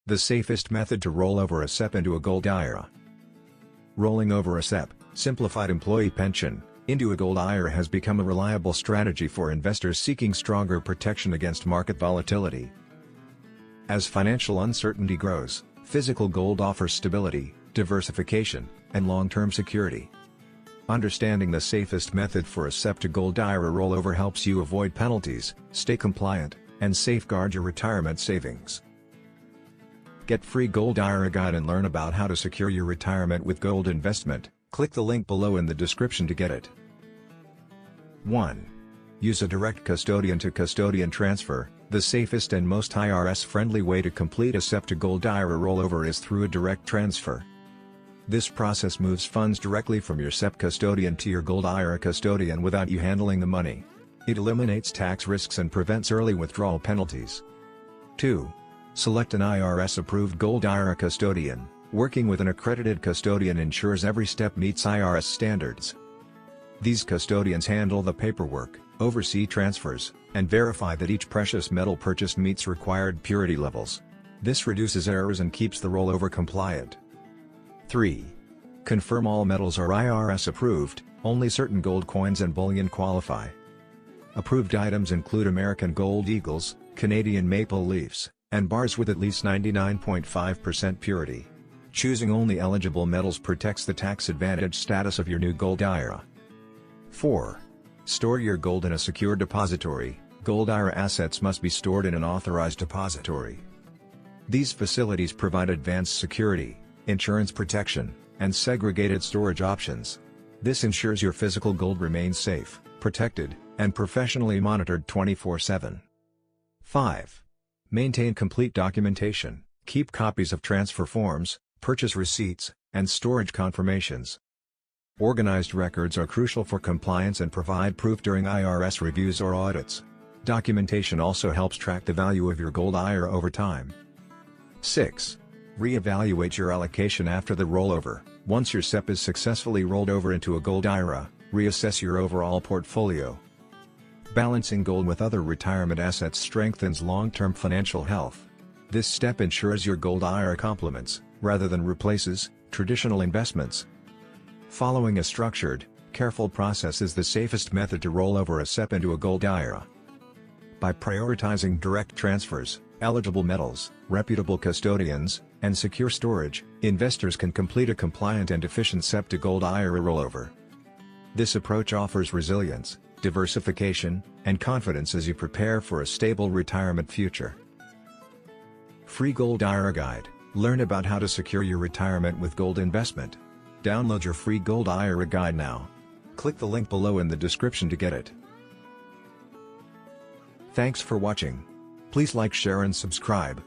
The safest method to roll over a SEP into a Gold IRA. Rolling over a SEP, simplified employee pension, into a Gold IRA has become a reliable strategy for investors seeking stronger protection against market volatility. As financial uncertainty grows, physical gold offers stability, diversification, and long-term security. Understanding the safest method for a SEP to Gold IRA rollover helps you avoid penalties, stay compliant, and safeguard your retirement savings. Get free Gold IRA guide and learn about how to secure your retirement with gold investment. Click the link below in the description to get it. 1. Use a direct custodian-to-custodian transfer. The safest and most IRS-friendly way to complete a SEP to Gold IRA rollover is through a direct transfer. This process moves funds directly from your SEP custodian to your Gold IRA custodian without you handling the money. It eliminates tax risks and prevents early withdrawal penalties. 2. Select an IRS-approved Gold IRA custodian. Working with an accredited custodian ensures every step meets IRS standards. These custodians handle the paperwork, oversee transfers, and verify that each precious metal purchased meets required purity levels. This reduces errors and keeps the rollover compliant. 3. Confirm all metals are IRS approved. Only certain gold coins and bullion qualify. Approved items include American Gold Eagles, Canadian Maple Leafs, and bars with at least 99.5% purity. Choosing only eligible metals protects the tax advantage status of your new Gold IRA. 4. Store your gold in a secure depository. Gold IRA assets must be stored in an authorized depository. These facilities provide advanced security, insurance protection, and segregated storage options. This ensures your physical gold remains safe, protected, and professionally monitored 24/7. 5. Maintain complete documentation. Keep copies of transfer forms, purchase receipts, and storage confirmations. Organized records are crucial for compliance and provide proof during IRS reviews or audits. Documentation also helps track the value of your Gold IRA over time. 6. Reevaluate your allocation after the rollover. Once your SEP is successfully rolled over into a Gold IRA, reassess your overall portfolio. Balancing gold with other retirement assets strengthens long-term financial health. This step ensures your Gold IRA complements, rather than replaces, traditional investments. Following a structured, careful process is the safest method to roll over a SEP into a Gold IRA. By prioritizing direct transfers, eligible metals, reputable custodians, and secure storage, investors can complete a compliant and efficient SEP to Gold IRA rollover. This approach offers resilience, diversification, and confidence as you prepare for a stable retirement future. Free Gold IRA Guide. Learn about how to secure your retirement with gold investment. Download your free Gold IRA Guide now. Click the link below in the description to get it. Thanks for watching. Please like, share and subscribe.